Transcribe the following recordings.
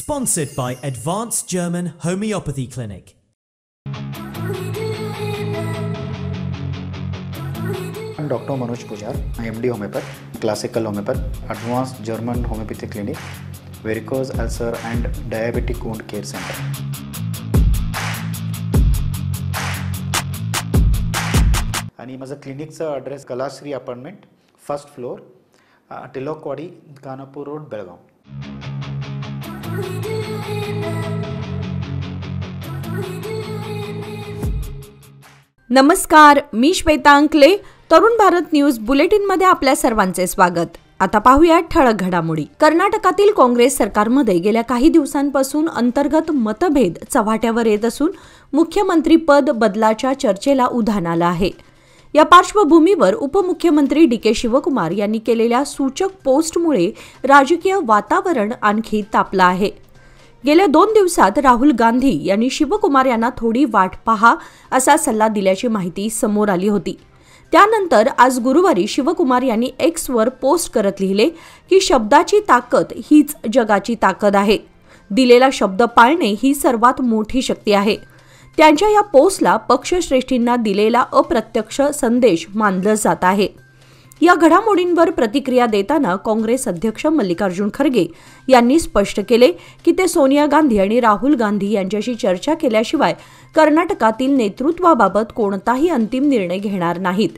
Sponsored by Advanced German Homeopathy Clinic. I'm Dr. Manoj Pujar, MD Homeopath, Classical Homeopath, Advanced German Homeopathy Clinic, Varicose Ulcer and Diabetic Wound Care Center. आणि माझा क्लिनिकचा address Kalashri apartment, first floor, Tilakwadi, Kanapur road, Belgaum. नमस्कार, मी श्वेता अंकले. Tarun Bharat news bulletin मध्ये आपल्या सर्वांचे स्वागत. आता पाहूया ठळक घडामोडी. कर्नाटकातील काँग्रेस सरकारमध्ये गेल्या काही दिवसांपासून अंतर्गत मतभेद चव्हाट्यावर येत असून मुख्यमंत्री पद बदलाच्या चर्चेला उधाण आलं आहे. या पार्श्वभूमीवर उपमुख्यमंत्री डी.के. शिवकुमार यांनी केलेल्या सूचक पोस्टमुळे राजकीय वातावरण आणखी तापलं आहे. गेल्या 2 दिवसात राहुल गांधी यांनी शिवकुमार यांना थोडी वाट पहा असा सल्ला दिल्याची माहिती समोर आली होती. त्यानंतर आज गुरुवारी शिवकुमार यांनी एक्सवर पोस्ट करत लिहिले की शब्दाची ताकद हीच जगाची ताकद आहे. दिलेला शब्द पाळणे ही सर्वात मोठी शक्ती आहे. त्यांच्या या पोस्टला पक्षश्रेष्ठींना दिलेला अप्रत्यक्ष संदेश मानलं जात आहे. या घडामोडींवर प्रतिक्रिया देताना काँग्रेस अध्यक्ष मल्लिकार्जुन खरगे यांनी स्पष्ट केले की ते सोनिया गांधी आणि राहुल गांधी यांच्याशी चर्चा केल्याशिवाय कर्नाटकातील नेतृत्वाबाबत कोणताही अंतिम निर्णय घेणार नाहीत.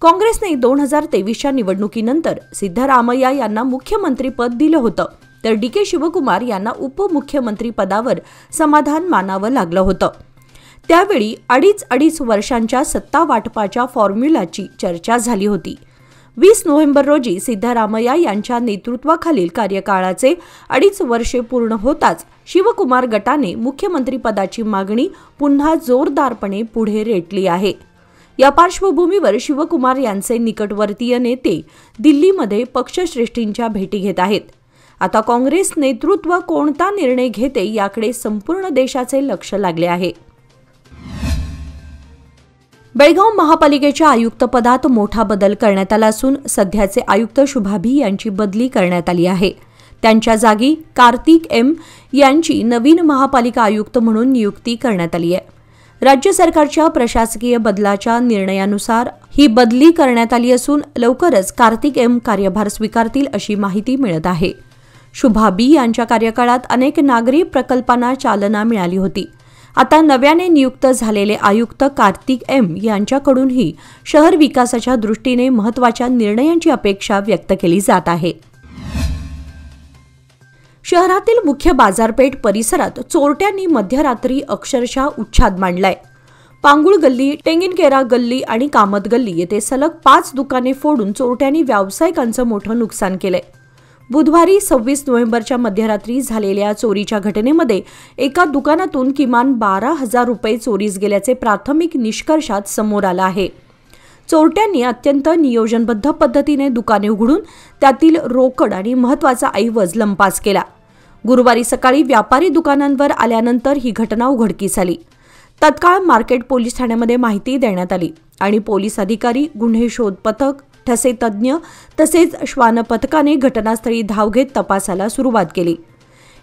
काँग्रेसने 2023च्या निवडणुकीनंतर सिद्धरामय्या यांना मुख्यमंत्रीपद दिलं होतं, तर डी.के. शिवकुमार यांना उपमुख्यमंत्री पदावर समाधान मानावं लागलं होतं. त्यावेळी अडीच वर्षांच्या सत्ता वाटपाच्या फॉर्म्युलाची चर्चा झाली होती. 20 नोव्हेंबर रोजी सिद्धरामय्या यांच्या नेतृत्वाखालील कार्यकाळाचे 2.5 वर्षे पूर्ण होताच शिवकुमार गटाने मुख्यमंत्रीपदाची मागणी पुन्हा जोरदारपणे पुढे रेटली आहे. या पार्श्वभूमीवर शिवकुमार यांचे निकटवर्तीय नेते दिल्लीमध्ये पक्षश्रेष्ठींच्या भेटी घेत आहेत. आता काँग्रेस नेतृत्व कोणता निर्णय घेते याकडे संपूर्ण देशाचे लक्ष लागले आहे. बेळगाव महापालिकेच्या आयुक्तपदात मोठा बदल करण्यात आला असून सध्याचे आयुक्त शुभाभी यांची बदली करण्यात आली आहे. त्यांच्या जागी कार्तिक एम यांची नवीन महापालिका आयुक्त म्हणून नियुक्ती करण्यात आली आहे. राज्य सरकारच्या प्रशासकीय बदलाच्या निर्णयानुसार ही बदली करण्यात आली असून लवकरच कार्तिक एम कार्यभार स्वीकारतील अशी माहिती मिळत आहे. शुभाभी यांच्या कार्यकाळात अनेक नागरी प्रकल्पांना चालना मिळाली होती. आता नव्याने नियुक्त झालेले आयुक्त कार्तिक एम यांच्याकडूनही शहर विकासाच्या दृष्टीने महत्त्वाच्या निर्णयांची अपेक्षा व्यक्त केली जात आहे. शहरातील मुख्य बाजारपेठ परिसरात चोरट्यांनी मध्यरात्री अक्षरशः उच्छाद मांडलाय. पांगुळ गल्ली, टेंगिनकेरा गल्ली आणि कामत गल्ली येथे सलग 5 दुकाने फोडून चोरट्यांनी व्यावसायिकांचं मोठं नुकसान केलंय. बुधवारी 26 नोव्हेंबरच्या मध्यरात्री झालेल्या चोरीच्या घटनेमध्ये एका दुकानातून किमान 12,000 रुपये चोरीस गेल्याचे प्राथमिक निष्कर्षात समोर आलं आहे. चोरट्यांनी अत्यंत नियोजनबद्ध पद्धतीने दुकाने उघडून त्यातील रोकड आणि महत्त्वाचा ऐवज लंपास केला. गुरुवारी सकाळी व्यापारी दुकानांवर आल्यानंतर ही घटना उघडकीस आली. तत्काळ मार्केट पोलीस ठाण्यामध्ये माहिती देण्यात आली आणि पोलीस अधिकारी, गुन्हे शोध पथक, ठसे तज्ज्ञ तसेच श्वान पथकाने घटनास्थळी धाव घेत तपासाला सुरुवात केली.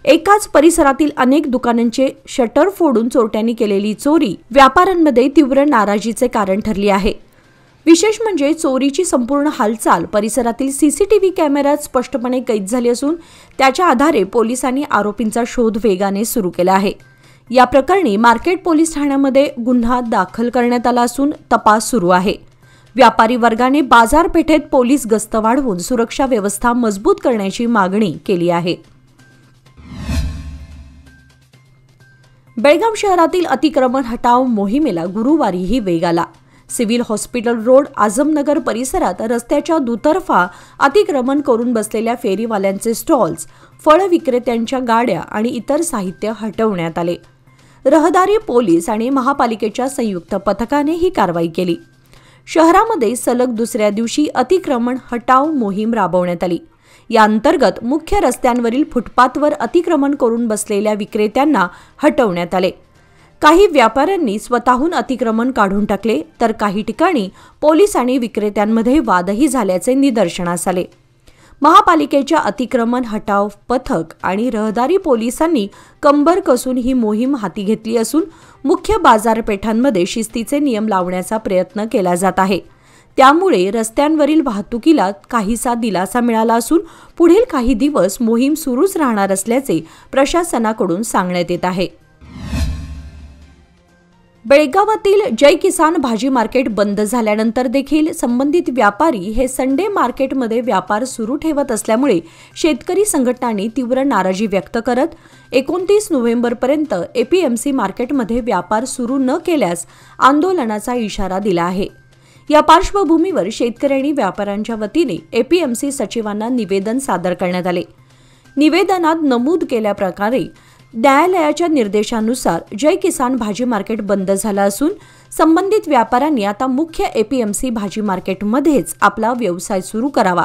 एकाच परिसरातील अनेक दुकानांचे शटर फोडून चोरट्यांनी केलेली चोरी व्यापाऱ्यांमध्ये तीव्र नाराजीचे कारण ठरली आहे. विशेष म्हणजे चोरीची संपूर्ण हालचाल परिसरातील सीसीटीव्ही कॅमेऱ्यात स्पष्टपणे कैद झाली असून त्याच्या आधारे पोलिसांनी आरोपींचा शोध वेगाने सुरू केला आहे. या प्रकरणी मार्केट पोलीस ठाण्यामध्ये गुन्हा दाखल करण्यात आला असून तपास सुरू आहे. व्यापारी वर्गाने बाजारपेठेत पोलीस गस्त वाढवून सुरक्षा व्यवस्था मजबूत करण्याची मागणी केली आहे. बेळगाव शहरातील अतिक्रमण हटाव मोहिमेला गुरुवारीही वेग आला. सिव्हिल हॉस्पिटल रोड, आझमनगर परिसरात रस्त्याच्या दुतर्फा अतिक्रमण करून बसलेल्या फेरीवाल्यांचे स्टॉल्स, फळ विक्रेत्यांच्या गाड्या आणि इतर साहित्य हटवण्यात आले. रहदारी पोलीस आणि महापालिकेच्या संयुक्त पथकाने ही कारवाई केली. शहरामध्ये सलग दुसऱ्या दिवशी अतिक्रमण हटाव मोहीम राबवण्यात आली. या अंतर्गत मुख्य रस्त्यांवरील फुटपाथवर अतिक्रमण करून बसलेल्या विक्रेत्यांना हटवण्यात आले. काही व्यापाऱ्यांनी स्वतःहून अतिक्रमण काढून टाकले, तर काही ठिकाणी पोलीस आणि विक्रेत्यांमध्ये वादही झाल्याचे निदर्शनास आले. महापालिकेच्या अतिक्रमण हटाव पथक आणि रहदारी पोलिसांनी कंबर कसून ही मोहीम हाती घेतली असून मुख्य बाजारपेठांमध्ये शिस्तीचे नियम लावण्याचा प्रयत्न केला जात आहे. त्यामुळे रस्त्यांवरील वाहतुकीला काहीसा दिलासा मिळाला असून पुढील काही दिवस मोहीम सुरूच राहणार असल्याचे प्रशासनाकडून सांगण्यात येत आहे. बेळगावातील जय किसान भाजी मार्केट बंद झाल्यानंतर देखील संबंधित व्यापारी हे संडे मार्केटमध्ये व्यापार सुरू ठेवत असल्यामुळे शेतकरी संघटनांनी तीव्र नाराजी व्यक्त करत 29 नोव्हेंबरपर्यंत एपीएमसी मार्केटमध्ये व्यापार सुरू न केल्यास आंदोलनाचा इशारा दिला आहे. या पार्श्वभूमीवर शेतकऱ्यांनी व्यापाऱ्यांच्या वतीने एपीएमसी सचिवांना निवेदन सादर करण्यात आले. निवेदनात नमूद केल्याप्रकारे न्यायालयाच्या निर्देशानुसार जय किसान भाजी मार्केट बंद झालं असून संबंधित व्यापाऱ्यांनी आता मुख्य एपीएमसी भाजी मार्केटमध्येच आपला व्यवसाय सुरू करावा.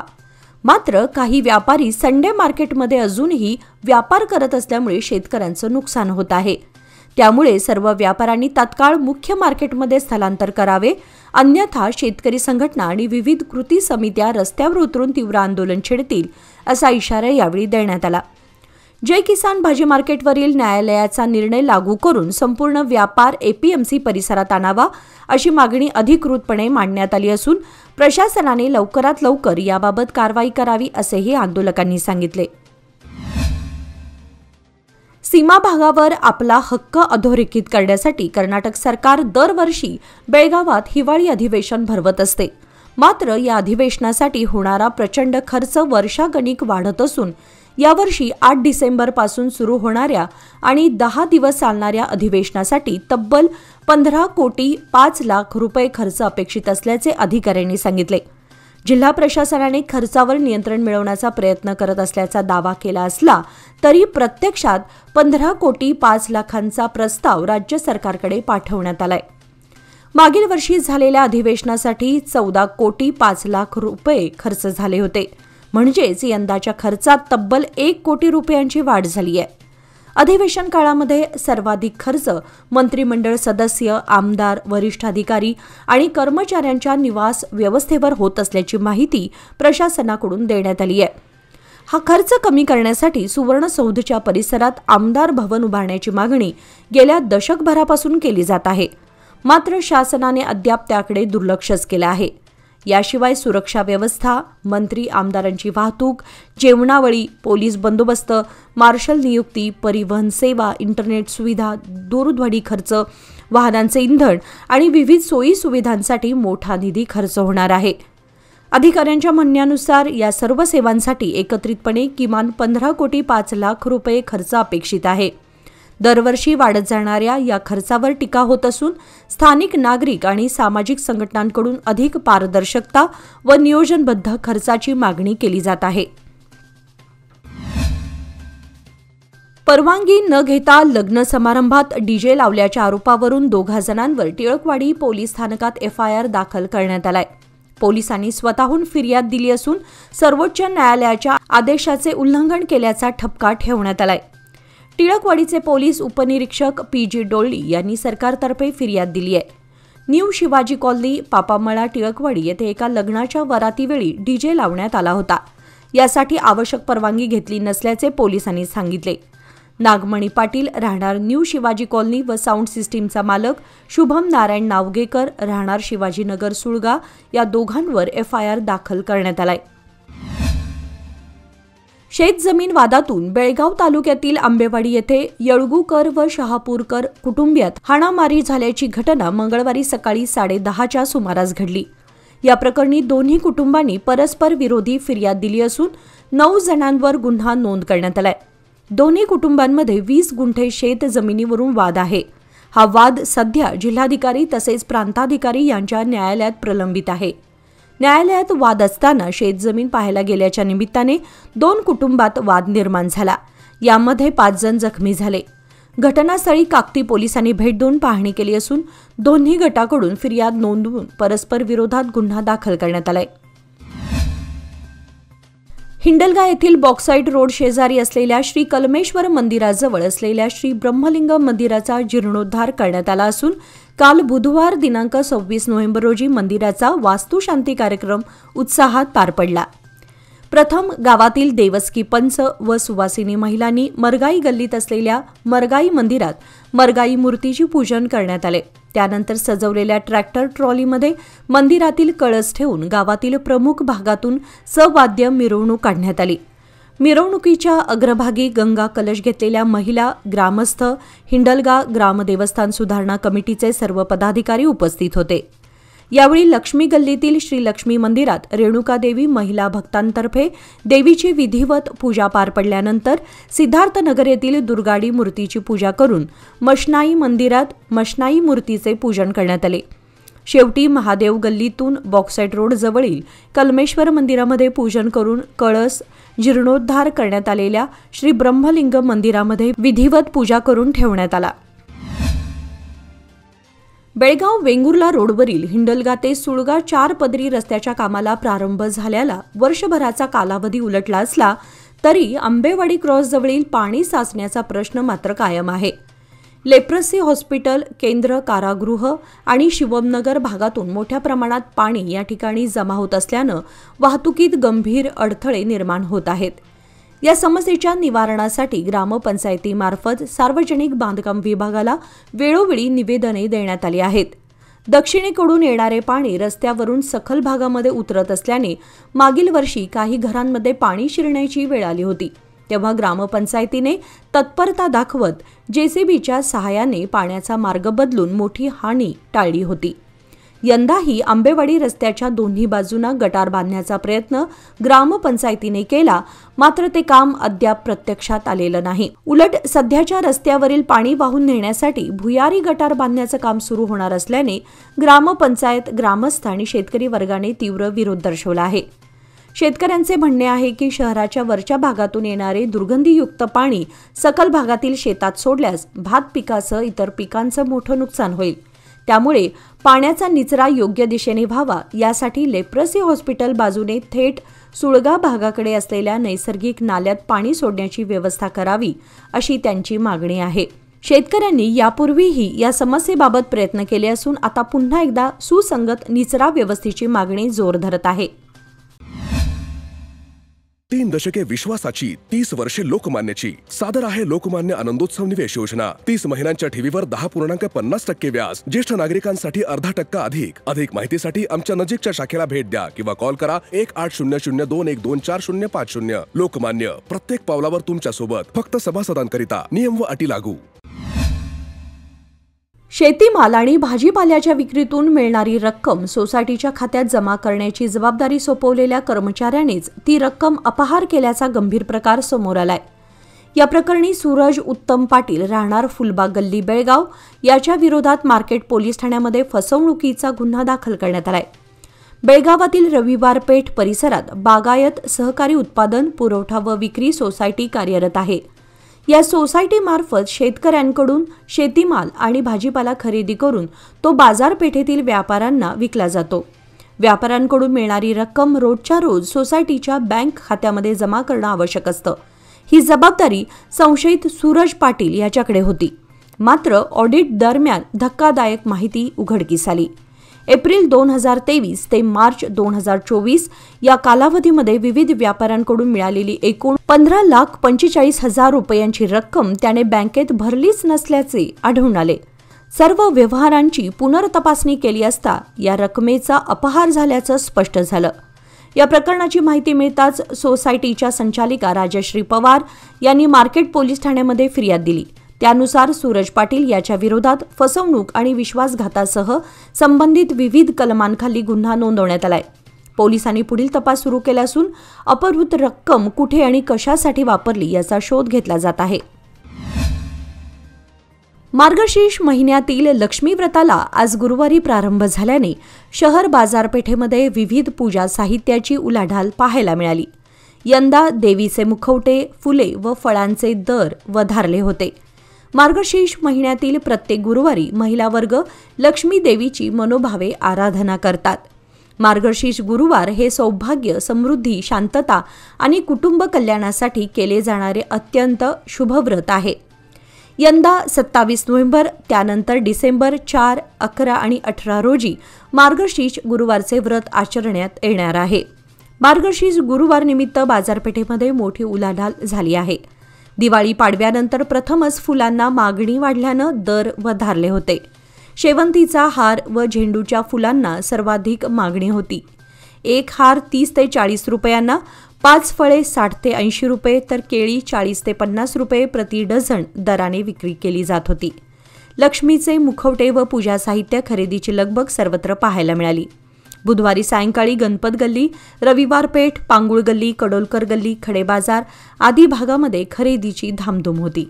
मात्र काही व्यापारी संडे मार्केटमध्ये अजूनही व्यापार करत असल्यामुळे शेतकऱ्यांचं नुकसान होत आहे. त्यामुळे सर्व व्यापाऱ्यांनी तात्काळ मुख्य मार्केटमध्ये स्थलांतर करावे, अन्यथा शेतकरी संघटना आणि विविध कृती समित्या रस्त्यावर उतरून तीव्र आंदोलन छेडतील असा इशारा यावेळी देण्यात आला. जय किसान भाजी मार्केटवरील न्यायालयाचा निर्णय लागू करून संपूर्ण व्यापार एपीएमसी परिसरात आणावा अशी मागणी अधिकृतपणे मांडण्यात आली असून प्रशासनाने लवकरात लवकर याबाबत कारवाई करावी असेही आंदोलकांनी सांगितले. सीमा भागावर आपला हक्क अधोरेखित करण्यासाठी कर्नाटक सरकार दरवर्षी बेळगावात हिवाळी अधिवेशन भरवत असते. मात्र या अधिवेशनासाठी होणारा प्रचंड खर्च वर्षागणिक वाढत असून यावर्षी 8 डिसेंबरपासून सुरू होणाऱ्या आणि 10 दिवस चालणाऱ्या अधिवेशनासाठी तब्बल 15 कोटी 5 लाख रुपये खर्च अपेक्षित असल्याचे अधिकाऱ्यांनी सांगितले. जिल्हा प्रशासनाने खर्चावर नियंत्रण मिळवण्याचा प्रयत्न करत असल्याचा दावा केला असला तरी प्रत्यक्षात 15 कोटी 5 लाखांचा प्रस्ताव राज्य सरकारकडे पाठवण्यात आलाय. मागील वर्षी झालेल्या अधिवेशनासाठी 14 कोटी 5 लाख रुपये खर्च झाले होते. म्हणजेच यंदाच्या खर्चात तब्बल 1 कोटी रुपयांची वाढ झाली आहे. अधिवेशन काळामध्ये सर्वाधिक खर्च मंत्रिमंडळ सदस्य, आमदार, वरिष्ठ अधिकारी आणि कर्मचाऱ्यांच्या निवास व्यवस्थेवर होत असल्याची माहिती प्रशासनाकडून देण्यात आली आहे. हा खर्च कमी करण्यासाठी सुवर्णसौधच्या परिसरात आमदार भवन उभारण्याची मागणी गेल्या दशकभरापासून केली जात आहे. मात्र शासनाने अद्याप त्याकडे दुर्लक्षच केलं आहे. याशिवाय सुरक्षा व्यवस्था, मंत्री आमदारांची वाहतूक, जेवणावळी, पोलीस बंदोबस्त, मार्शल नियुक्ती, परिवहन सेवा, इंटरनेट सुविधा, दूरध्वनी खर्च, वाहनांचे इंधन आणि विविध सोयी सुविधांसाठी मोठा निधी खर्च होणार आहे. अधिकाऱ्यांच्या म्हणण्यानुसार या सर्व सेवांसाठी एकत्रितपणे किमान 15 कोटी 5 लाख रुपये खर्च अपेक्षित आहे. दरवर्षी वाढत जाणाऱ्या या खर्चावर टीका होत असून स्थानिक नागरिक आणि सामाजिक संघटनांकडून अधिक पारदर्शकता व नियोजनबद्ध खर्चाची मागणी केली जात आहे. परवानगी न घेता लग्न समारंभात डीजे लावल्याच्या आरोपावरून 2 जणांवर टिळकवाडी पोलीस स्थानकात एफआयआर दाखल करण्यात आलाय. पोलिसांनी स्वतःहून फिर्याद दिली असून सर्वोच्च न्यायालयाच्या आदेशाचे उल्लंघन केल्याचा ठपका ठेवण्यात आलाय. टिळकवाडीचे पोलीस उपनिरीक्षक पी.जी. डोळी यांनी सरकारतर्फे फिर्याद दिली आहे. न्यू शिवाजी कॉलनी, पापामळा, टिळकवाडी येथे एका लग्नाच्या वरातीवेळी डीजे लावण्यात आला होता. यासाठी आवश्यक परवानगी घेतली नसल्याचे पोलिसांनी सांगितले. नागमणी पाटील राहणार न्यू शिवाजी कॉलनी व साऊंड सिस्टीमचा मालक शुभम नारायण नावगेकर राहणार शिवाजीनगर सुळगा या दोघांवर एफआयआर दाखल करण्यात आलाय. शेतजमीन वादातून बेळगाव तालुक्यातील आंबेवाडी येथे येळगूकर व शहापूरकर कुटुंबियात हाणामारी झाल्याची घटना मंगळवारी सकाळी 10:30च्या सुमारास घडली. या प्रकरणी दोन्ही कुटुंबांनी परस्पर विरोधी फिर्याद दिली असून 9 जणांवर गुन्हा नोंद करण्यात आलाय. दोन्ही कुटुंबांमध्ये 20 गुंठे शेत जमिनीवरून वाद आहे. हा वाद सध्या जिल्हाधिकारी तसेच प्रांताधिकारी यांच्या न्यायालयात प्रलंबित आहे. न्यायालयात वाद असताना शेतजमीन पाहायला गेल्याच्या निमित्ताने 2 कुटुंबात वाद निर्माण झाला. यामध्ये 5 जण जखमी झाले. घटनास्थळी काकती पोलिसांनी भेट देऊन पाहणी केली असून दोन्ही गटाकडून फिर्याद नोंदवून परस्पर विरोधात गुन्हा दाखल करण्यात आलाय. हिंडलगा येथील बॉक्साईट रोड शेजारी असलेल्या श्री कलमेश्वर मंदिराजवळ असलेल्या श्री ब्रह्मलिंग मंदिराचा जीर्णोद्धार करण्यात आला असून काल बुधवार दिनांक 26 नोव्हेंबर रोजी मंदिराचा वास्तुशांती कार्यक्रम उत्साहात पार पडला. प्रथम गावातील देवस्की पंच व सुवासिनी महिलांनी मरगाई गल्लीत असलेल्या मरगाई मंदिरात मरगाई मूर्तीचे पूजन करण्यात आले। त्यानंतर सजवलेल्या ट्रॅक्टर ट्रॉलीमध्ये मंदिरातील कळस ठेवून गावातील प्रमुख भागातून सवाद्य मिरवणूक काढण्यात आली। मिरवणुकीच्या अग्रभागी गंगा कलश घेतलेल्या महिला, ग्रामस्थ, हिंडलगा ग्रामदेवस्थान सुधारणा कमिटीचे सर्व पदाधिकारी उपस्थित होते। यावेळी लक्ष्मी गल्लीतील श्री लक्ष्मी मंदिरात रेणुका देवी महिला भक्तांतर्फे देवीची विधिवत पूजा पार पडल्यानंतर सिद्धार्थनगर येथील दुर्गाडी मूर्तीची पूजा करून मशनाई मंदिरात मशनाई मूर्तीचे पूजन करण्यात आले। शेवटी महादेव गल्लीतून बॉक्साईट रोड जवळील कलमेश्वर मंदिरामध्ये पूजन करून कळस जीर्णोद्धार करण्यात आलेल्या श्री ब्रह्मलिंग मंदिरामध्ये विधिवत पूजा करून ठेवण्यात आला। बेळगाव वेंगुर्ला रोडवरील हिंडलगा ते सुळगा 4 पदरी रस्त्याच्या कामाला प्रारंभ झाल्याला वर्षभराचा कालावधी उलटला असला तरी आंबेवाडी क्रॉसजवळील पाणी साचण्याचा प्रश्न मात्र कायम आहे। लेप्रसी हॉस्पिटल, केंद्र कारागृह आणि शिवमनगर भागातून मोठ्या प्रमाणात पाणी या ठिकाणी जमा होत असल्यानं वाहतुकीत गंभीर अडथळे निर्माण होत आहेत। या समस्येच्या निवारणासाठी ग्रामपंचायतीमार्फत सार्वजनिक बांधकाम विभागाला वेळोवेळी निवेदने देण्यात आली आहेत। दक्षिणेकडून येणारे पाणी रस्त्यावरून सखल भागामध्ये उतरत असल्याने मागील वर्षी काही घरांमध्ये पाणी शिरण्याची वेळ आली होती। तेव्हा ग्रामपंचायतीने तत्परता दाखवत जेसीबीच्या सहाय्याने पाण्याचा मार्ग बदलून मोठी हानी टाळली होती। यंदाही आंबेवाडी रस्त्याच्या दोन्ही बाजूंना गटार बांधण्याचा प्रयत्न ग्रामपंचायतीने केला, मात्र ते काम अद्याप प्रत्यक्षात आलेलं नाही। उलट सध्याच्या रस्त्यावरील पाणी वाहून नेण्यासाठी भुयारी गटार बांधण्याचं काम सुरू होणार असल्याने ग्रामपंचायत, ग्रामस्थ आणि शेतकरी वर्गाने तीव्र विरोध दर्शवला आहे। शेतकऱ्यांचे म्हणणे आहे की शहराच्या वरच्या भागातून येणारे दुर्गंधीयुक्त पाणी सखल भागातील शेतात सोडल्यास भात पिकासह इतर पिकांचं मोठं नुकसान होईल। त्यामुळे पाण्याचा निचरा योग्य दिशेने व्हावा यासाठी लेप्रसी हॉस्पिटल बाजूने थेट सुळगा भागाकडे असलेल्या नैसर्गिक नाल्यात पाणी सोडण्याची व्यवस्था करावी अशी त्यांची मागणी आहे। शेतकऱ्यांनी यापूर्वीही या समस्येबाबत प्रयत्न केले असून आता पुन्हा एकदा सुसंगत निचरा व्यवस्थेची मागणी जोर धरत आहे। 3 दशके विश्वासाची, 30 वर्षे लोकमान्याची। सादर आहे लोकमान्य आनंदोत्सव निवेश योजना। 30 महिन्यांच्या ठेवीवर 10.50% व्याज, ज्येष्ठ नागरिकांसाठी 0.5% अधिक माहितीसाठी आमच्या नजीकच्या शाखेला भेट द्या किंवा कॉल करा 180021245050। लोकमान्य, प्रत्येक पावलावर तुमच्या सोबत, फक्त सभासदांकरिता, नियम व अटी लागू। शेतीमाल आणि भाजीपाल्याच्या विक्रीतून मिळणारी रक्कम सोसायटीच्या खात्यात जमा करण्याची जबाबदारी सोपवलेल्या कर्मचाऱ्यांनीच ती रक्कम अपहार केल्याचा गंभीर प्रकार समोर आलाय। या प्रकरणी सूरज उत्तम पाटील, राहणार फुलबाग गल्ली, बेळगाव याच्या विरोधात मार्केट पोलीस ठाण्यामध्ये फसवणुकीचा गुन्हा दाखल करण्यात आलाय। बेळगावातील रविवार पेठ परिसरात बागायत सहकारी उत्पादन पुरवठा व विक्री सोसायटी कार्यरत आहे। या सोसायटीमार्फत शेतकऱ्यांकडून शेतीमाल आणि भाजीपाला खरेदी करून तो बाजारपेठेतील व्यापाऱ्यांना विकला जातो। व्यापाऱ्यांकडून मिळणारी रक्कम रोजच्या रोज सोसायटीच्या बँक खात्यामध्ये जमा करणं आवश्यक असतं। ही जबाबदारी संशयित सूरज पाटील याच्याकडे होती। मात्र ऑडिट दरम्यान धक्कादायक माहिती उघडकीस आली। एप्रिल 2023 ते मार्च 2024 या कालावधीमध्ये विविध व्यापाऱ्यांकडून मिळालेली एकूण 15,45,000 रुपयांची रक्कम त्याने बँकेत भरलीच नसल्याचे आढळून आले। सर्व व्यवहारांची पुनर्तपासणी केली असता या रकमेचा अपहार झाल्याचं स्पष्ट झालं। या प्रकरणाची माहिती मिळताच सोसायटीच्या संचालिका राजश्री पवार यांनी मार्केट पोलीस ठाण्यामध्ये फिर्याद दिली। त्यानुसार सूरज पाटील याच्या विरोधात फसवणूक आणि विश्वासघातासह संबंधित विविध कलमांखाली गुन्हा नोंदवण्यात आलाय। पोलिसांनी पुढील तपास सुरू केला असून अपहृत रक्कम कुठे आणि कशासाठी वापरली याचा शोध घेतला जात आहे। मार्गशीर्ष महिन्यातील लक्ष्मी व्रताला आज गुरुवारी प्रारंभ झाल्याने शहर बाजारपेठेमध्ये विविध पूजा साहित्याची उलाढाल पाहायला मिळाली। यंदा देवीचे मुखवटे, फुले व फळांचे दर वधारले होते। मार्गशीर्ष महिन्यातील प्रत्येक गुरुवारी महिला वर्ग लक्ष्मी देवीची मनोभावे आराधना करतात। मार्गशीर्ष गुरुवार हे सौभाग्य, समृद्धी, शांतता आणि कुटुंब कल्याणासाठी केले जाणारे अत्यंत शुभ व्रत आहे। यंदा 27 नोव्हेंबर, त्यानंतर डिसेंबर 4, 11 आणि 18 रोजी मार्गशीर्ष गुरुवारचे व्रत आचरण्यात येणार आहे। मार्गशीर्ष गुरुवार निमित्त बाजारपेठेमध्ये मोठी उलाढाल झाली आहे. दिवाळी पाडव्यानंतर प्रथमच फुलांना मागणी वाढल्यानं दर वधारले होते. शेवंतीचा हार व झेंडूच्या फुलांना सर्वाधिक मागणी होती. एक हार 30 ते 40 रुपयांना, 5 फळे 60 ते 80 रुपये तर केळी 40 ते 50 रुपये प्रति डझन दराने विक्री केली जात होती. लक्ष्मीचे मुखवटे व पूजा साहित्य खरेदीची लगबग सर्वत्र पाहायला मिळाली. बुधवारी सायंकाळी गणपत गल्ली, रविवार पेठ, पांगुळ गल्ली, कडोलकर गल्ली, खडे बाजार आदी भागामध्ये खरेदीची धामधूम होती.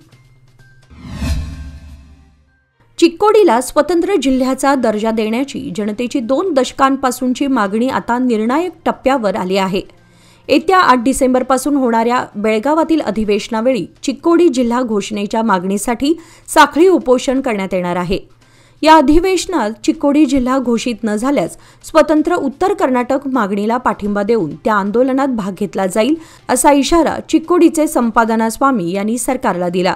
चिक्कोडीला स्वतंत्र जिल्ह्याचा दर्जा देण्याची जनतेची 2 दशकांपासूनची मागणी आता निर्णायक टप्प्यावर आली आहे. येत्या 8 डिसेंबरपासून होणाऱ्या बेळगावातील अधिवेशनावेळी चिक्कोडी जिल्हा घोषणेच्या मागणीसाठी साखळी उपोषण करण्यात येणार आहे. या अधिवेशनात चिक्कोडी जिल्हा घोषित न झाल्यास स्वतंत्र उत्तर कर्नाटक मागणीला पाठिंबा देऊन त्या आंदोलनात भाग घेतला जाईल असा इशारा चिक्कोडीचे संपादना स्वामी यांनी सरकारला दिला.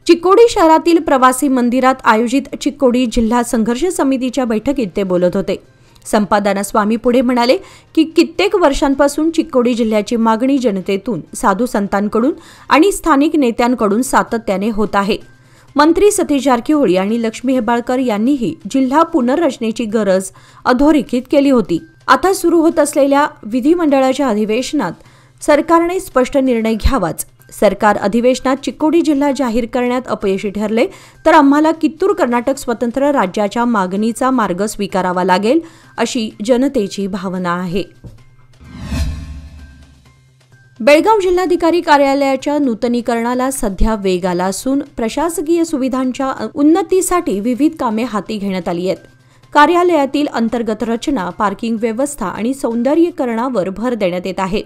चिक्कोडी शहरातील प्रवासी मंदिरात आयोजित चिक्कोडी जिल्हा संघर्ष समितीच्या बैठकीत ते बोलत होते. संपादना स्वामी पुढे म्हणाले की कित्येक वर्षांपासून चिक्कोडी जिल्ह्याची मागणी जनतेतून, साधू संतांकडून आणि स्थानिक नेत्यांकडून सातत्याने होत आहे. मंत्री सतीश जारकिहोळी आणि लक्ष्मी हेब्बाळकर यांनीही जिल्हा पुनर्रचनेची गरज अधोरेखित केली होती. आता सुरू होत असलेल्या विधिमंडळाच्या अधिवेशनात सरकारने स्पष्ट निर्णय घ्यावाच. सरकार अधिवेशनात चिक्कोडी जिल्हा जाहीर करण्यात अपयशी ठरले तर आम्हाला कित्तूर कर्नाटक स्वतंत्र राज्याच्या मागणीचा मार्ग स्वीकारावा लागेल अशी जनतेची भावना आहे. बेळगाव जिल्हाधिकारी कार्यालयाच्या नूतनीकरणाला सध्या वेग आला असून प्रशासकीय सुविधांच्या उन्नतीसाठी विविध कामे हाती घेण्यात आली आहेत. कार्यालयातील अंतर्गत रचना, पार्किंग व्यवस्था आणि सौंदर्यीकरणावर भर देण्यात येत आहे.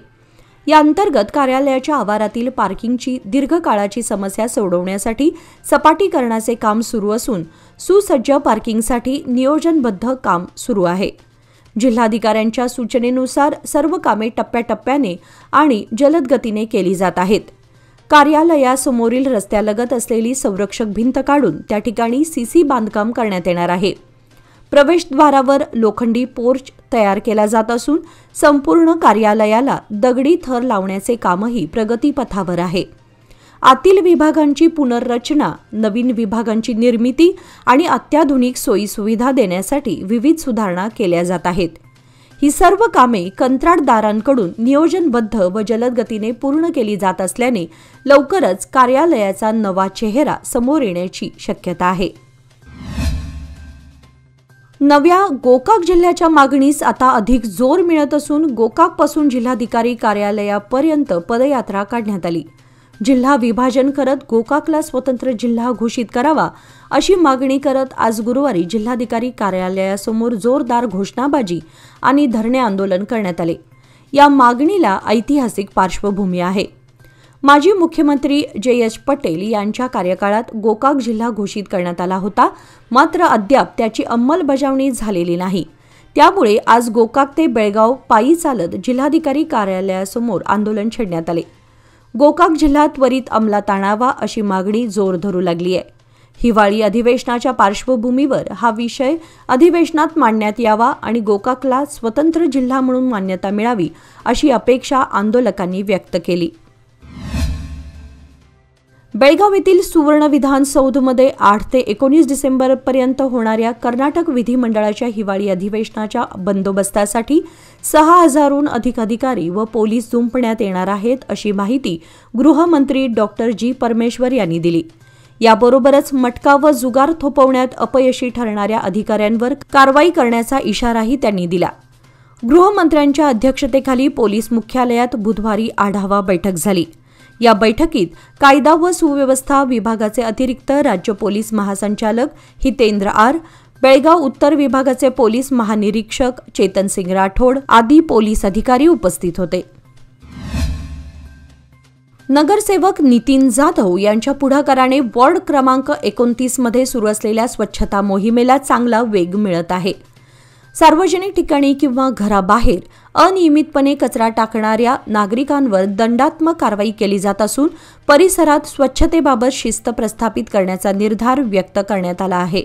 या अंतर्गत कार्यालयाच्या आवारातील पार्किंगची दीर्घकाळाची समस्या सोडवण्यासाठी सपाटीकरणाचे काम सुरू असून सुसज्ज पार्किंगसाठी नियोजनबद्ध काम सुरू आहे. जिल्हाधिकाऱ्यांच्या सूचनेनुसार सर्व कामे टप्प्याटप्प्याने आणि जलद गतीने केली जात आहेत. कार्यालयासमोरील रस्त्यालगत असलेली संरक्षक भिंत काढून त्या ठिकाणी सीसी बांधकाम करण्यात येणार आहे. प्रवेशद्वारावर लोखंडी पोर्च तयार केला जात असून संपूर्ण कार्यालयाला दगडी थर लावण्याचे कामही प्रगतीपथावर आहे. आतील विभागांची पुनर्रचना, नवीन विभागांची निर्मिती आणि अत्याधुनिक सोयीसुविधा देण्यासाठी विविध सुधारणा केल्या जात आहेत. ही सर्व कामे कंत्राटदारांकडून नियोजनबद्ध व जलद गतीने पूर्ण केली जात असल्याने लवकरच कार्यालयाचा नवा चेहरा समोर येण्याची शक्यता आहे. नव्या गोकाक जिल्ह्याच्या मागणीस आता अधिक जोर मिळत असून गोकाकपासून जिल्हाधिकारी कार्यालयापर्यंत पदयात्रा काढण्यात आली. जिल्हा विभाजन करत गोकाकला स्वतंत्र जिल्हा घोषित करावा अशी मागणी करत आज गुरुवारी जिल्हाधिकारी कार्यालयासमोर जोरदार घोषणाबाजी आणि धरणे आंदोलन करण्यात आले. या मागणीला ऐतिहासिक पार्श्वभूमी आहे. माजी मुख्यमंत्री जे.एच. पटेल यांच्या कार्यकाळात गोकाक जिल्हा घोषित करण्यात आला होता, मात्र अद्याप त्याची अंमलबजावणी झालेली नाही. त्यामुळे आज गोकाक ते बेळगाव पायी चालत जिल्हाधिकारी कार्यालयासमोर आंदोलन छेडण्यात आले. गोकाक जिल्हा त्वरित अंमलात आणावा अशी मागणी जोर धरू लागली आहे. हिवाळी अधिवेशनाच्या पार्श्वभूमीवर हा विषय अधिवेशनात मांडण्यात यावा आणि गोकाकला स्वतंत्र जिल्हा म्हणून मान्यता मिळावी अशी अपेक्षा आंदोलकांनी व्यक्त केली. बेळगाव येथील सुवर्ण विधानसौधमध्ये 8 ते 19 डिसेंबरपर्यंत होणाऱ्या कर्नाटक विधिमंडळाच्या हिवाळी अधिवेशनाच्या बंदोबस्तासाठी 6,000हून अधिक अधिकारी व पोलीस जुंपण्यात येणार आहेत अशी माहिती गृहमंत्री डॉक्टर जी. परमेश्वर यांनी दिली. याबरोबरच मटका व जुगार थोपवण्यात अपयशी ठरणाऱ्या अधिकाऱ्यांवर कारवाई करण्याचा इशाराही त्यांनी दिला. गृहमंत्र्यांच्या अध्यक्षतेखाली पोलीस मुख्यालयात बुधवारी आढावा बैठक झाली. या बैठकीत कायदा व सुव्यवस्था विभागाचे अतिरिक्त राज्य पोलीस महासंचालक हितेंद्र आर, बेळगाव उत्तर विभागाचे पोलीस महानिरीक्षक चेतन सिंग राठोड आदी पोलीस अधिकारी उपस्थित होते. नगरसेवक नितीन जाधव यांच्या पुढाकाराने वॉर्ड क्रमांक 29 मध्ये सुरू असलेल्या स्वच्छता मोहिमेला चांगला वेग मिळत आहे. सार्वजनिक ठिकाणी किंवा घराबाहेर अनियमितपणे कचरा टाकणाऱ्या नागरिकांवर दंडात्मक कारवाई केली जात असून परिसरात स्वच्छतेबाबत शिस्त प्रस्थापित करण्याचा निर्धार व्यक्त करण्यात आला आहे.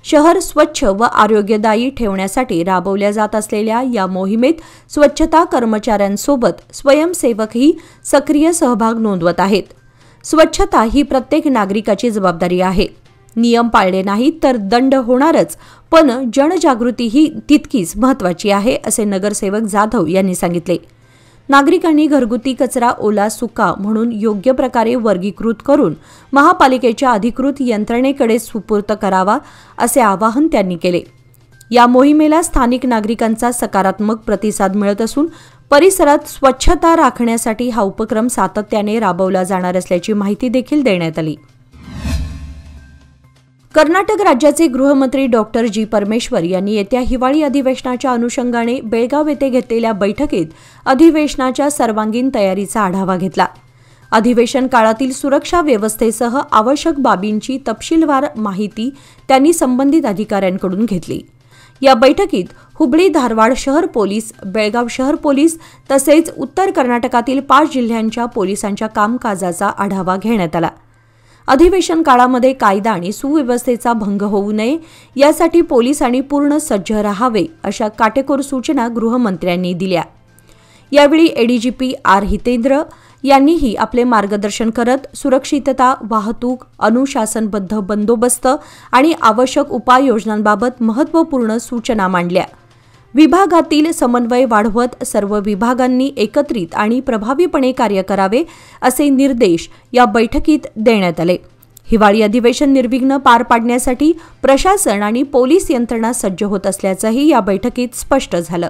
शहर स्वच्छ व आरोग्यदायी ठेवण्यासाठी राबवल्या जात असलेल्या या मोहिमेत स्वच्छता कर्मचाऱ्यांसोबत स्वयंसेवकही सक्रिय सहभाग नोंदवत आहेत. स्वच्छता ही प्रत्येक नागरिकाची जबाबदारी आहे. नियम पाळले नाहीत तर दंड होणारच, पण जनजागृती ही तितकीच महत्त्वाची आहे, असे नगरसेवक जाधव यांनी सांगितले. नागरिकांनी घरगुती कचरा ओला सुका म्हणून योग्य प्रकारे वर्गीकृत करून महापालिकेच्या अधिकृत यंत्रणेकडे सुपूर्द करावा, असे आवाहन त्यांनी केले. या मोहिमेला स्थानिक नागरिकांचा सकारात्मक प्रतिसाद मिळत असून परिसरात स्वच्छता राखण्यासाठी हा उपक्रम सातत्याने राबवला जाणार असल्याची माहिती देखील देण्यात आली. कर्नाटक राज्याचे गृहमंत्री डॉक्टर जी परमेश्वर यांनी येत्या हिवाळी अधिवेशनाच्या अनुषंगाने बेळगाव येथे घेतलेल्या बैठकीत अधिवेशनाच्या सर्वांगीण तयारीचा आढावा घेतला. अधिवेशन काळातील सुरक्षा व्यवस्थेसह आवश्यक बाबींची तपशीलवार माहिती त्यांनी संबंधित अधिकाऱ्यांकडून घेतली. या बैठकीत हुबळी धारवाड शहर पोलीस, बेळगाव शहर पोलीस तसेच उत्तर कर्नाटकातील 5 जिल्ह्यांच्या पोलिसांच्या कामकाजाचा आढावा घेण्यात आला. अधिवेशन काळामध्ये कायदा आणि सुव्यवस्थेचा भंग होऊ नये यासाठी पोलिसांनी पूर्ण सज्ज राहावे, अशा काटेकोर सूचना गृहमंत्र्यांनी दिल्या. यावेळी एडीजीपी आर हितेंद्र यांनीही आपले मार्गदर्शन करत सुरक्षितता, वाहतूक, अनुशासनबद्ध बंदोबस्त आणि आवश्यक उपाययोजनांबाबत महत्त्वपूर्ण सूचना मांडल्या. विभागातील समन्वय वाढवत सर्व विभागांनी एकत्रित आणि प्रभावीपणे कार्य करावे, असे निर्देश या बैठकीत देण्यात आले. हिवाळी अधिवेशन निर्विघ्न पार पाडण्यासाठी प्रशासन आणि पोलीस यंत्रणा सज्ज होत असल्याचंही या बैठकीत स्पष्ट झालं.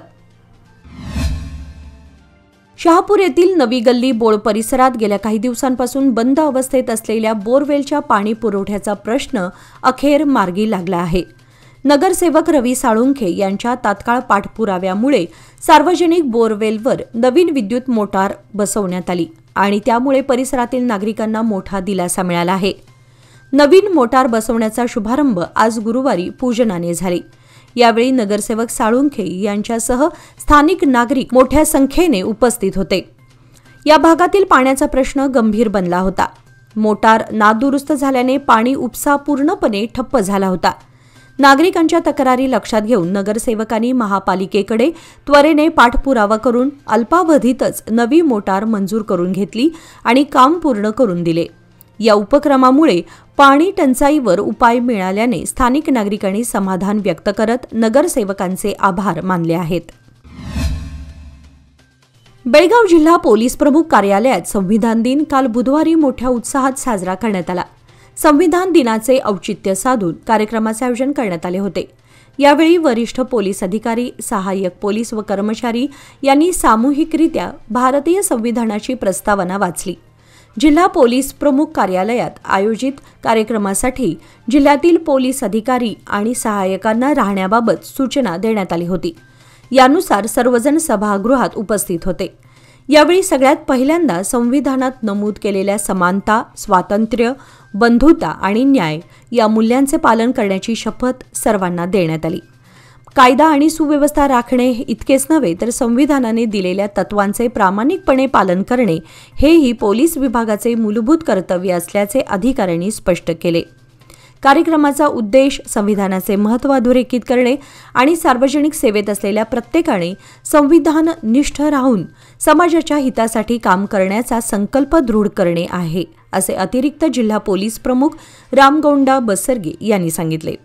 शहापूर येथील नवी गल्ली बोळ परिसरात गेल्या काही दिवसांपासून बंद अवस्थेत असलेल्या बोरवेलच्या पाणी पुरवठ्याचा प्रश्न अखेर मार्गी लागला आहे. नगरसेवक रवी साळुंखे यांच्या तात्काळ पाठपुराव्यामुळे सार्वजनिक बोरवेलवर नवीन विद्युत मोटार बसवण्यात आली आणि त्यामुळे परिसरातील नागरिकांना मोठा दिलासा मिळाला आहे. नवीन मोटार बसवण्याचा शुभारंभ आज गुरुवारी पूजनाने झाली. यावेळी नगरसेवक साळुंखे यांच्यासह स्थानिक नागरिक मोठ्या संख्येने उपस्थित होते. या भागातील पाण्याचा प्रश्न गंभीर बनला होता. मोटार नादुरुस्त झाल्याने पाणी उपसा पूर्णपणे ठप्प झाला होता. नागरिकांच्या तक्रारी लक्षात घेऊन नगरसेवकांनी महापालिकेकडे त्वरेने पाठपुरावा करून अल्पावधीतच नवी मोटार मंजूर करून घेतली आणि काम पूर्ण करून दिले. या उपक्रमामुळे पाणी टंचाईवर उपाय मिळाल्याने स्थानिक नागरिकांनी समाधान व्यक्त करत नगरसेवकांचे आभार मानले आहेत. बेळगाव जिल्हा पोलीस प्रमुख कार्यालयात संविधान दिन काल बुधवारी मोठ्या उत्साहात साजरा करण्यात आला. संविधान दिनाचे औचित्य साधून कार्यक्रमाचे आयोजन करण्यात आले होते. यावेळी वरिष्ठ पोलीस अधिकारी, सहाय्यक पोलीस व कर्मचारी यांनी सामूहिकरित्या भारतीय संविधानाची प्रस्तावना वाचली. जिल्हा पोलीस प्रमुख कार्यालयात आयोजित कार्यक्रमासाठी जिल्ह्यातील पोलीस अधिकारी आणि सहाय्यकांना राहण्याबाबत सूचना देण्यात आली होती. यानुसार सर्वजण सभागृहात उपस्थित होते. यावेळी सगळ्यात पहिल्यांदा संविधानात नमूद केलेल्या समानता, स्वातंत्र्य, बंधुता आणि न्याय या मूल्यांचे पालन करण्याची शपथ सर्वांना देण्यात आली. कायदा आणि सुव्यवस्था राखणे इतकेच नव्हे तर संविधानाने दिलेल्या तत्वांचे प्रामाणिकपणे पालन करणे हेही पोलीस विभागाचे मूलभूत कर्तव्य असल्याचे अधिकाऱ्यांनी स्पष्ट केले. कार्यक्रमाचा उद्देश संविधानाचे महत्त्व अधोरेखित करणे आणि सार्वजनिक सेवेत असलेल्या प्रत्येकाने संविधान निष्ठ राहून समाजाच्या हितासाठी काम करण्याचा संकल्प दृढ करणे आहे, असे अतिरिक्त जिल्हा पोलीस प्रमुख रामगौंडा बसरगे यांनी सांगितले.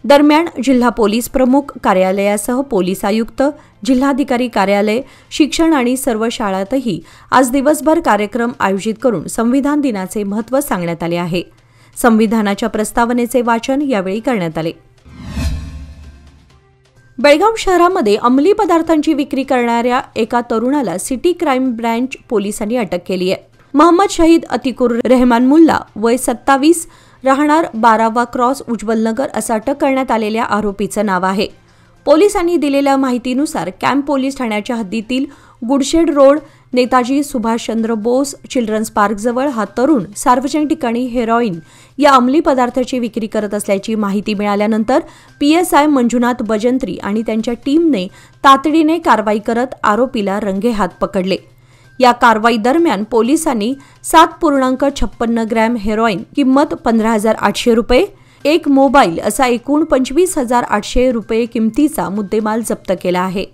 दरम्यान जिल्हा पोलीस प्रमुख कार्यालयासह पोलीस आयुक्त, जिल्हाधिकारी कार्यालय, शिक्षण आणि सर्व शाळांतही आज दिवसभर कार्यक्रम आयोजित करून संविधान दिनाचे महत्त्व सांगण्यात आले आहे. संविधानाच्या प्रस्तावनेचे वाचन यावेळी करण्यात आले. बेळगाव शहरामध्ये अंमली पदार्थांची विक्री करणाऱ्या एका तरुणाला सिटी क्राईम ब्रँच पोलिसांनी अटक केली आहे. मोहम्मद शहीद अतिकुर रेहमान मुल्ला, वय 27, राहणार 12वा क्रॉस, उज्ज्वलनगर, असं अटक करण्यात आलेल्या आरोपीचं नाव आहे. पोलिसांनी दिलेल्या माहितीनुसार कॅम्प पोलीस ठाण्याच्या हद्दीतील गुडशेड रोड, नेताजी सुभाषचंद्र बोस चिल्ड्रन्स पार्कजवळ हा तरुण सार्वजनिक ठिकाणी हेरॉईन या अंमली पदार्थाची विक्री करत असल्याची माहिती मिळाल्यानंतर PSI मंजुनाथ बजंत्री आणि त्यांच्या टीमने तातडीने कारवाई करत आरोपीला रंगेहात पकडले. या कारवाई दरम्यान पोलिसांनी 7.56 ग्रॅम हेरॉईन, किंमत 15,800 रुपये, एक मोबाईल असा एकूण 25,800 रुपये किमतीचा मुद्देमाल जप्त केला आहे.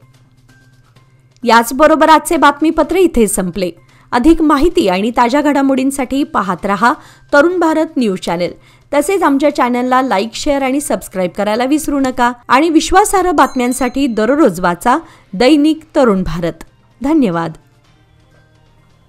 याचबरोबर आजचे बातमीपत्र इथे संपले. अधिक माहिती आणि ताज्या घडामोडींसाठी पाहत रहा तरुण भारत न्यूज चॅनल. तसेच आमच्या चॅनलला लाईक, शेअर आणि सबस्क्राईब करायला विसरू नका. आणि विश्वासार्ह बातम्यांसाठी दररोज वाचा दैनिक तरुण भारत. धन्यवाद.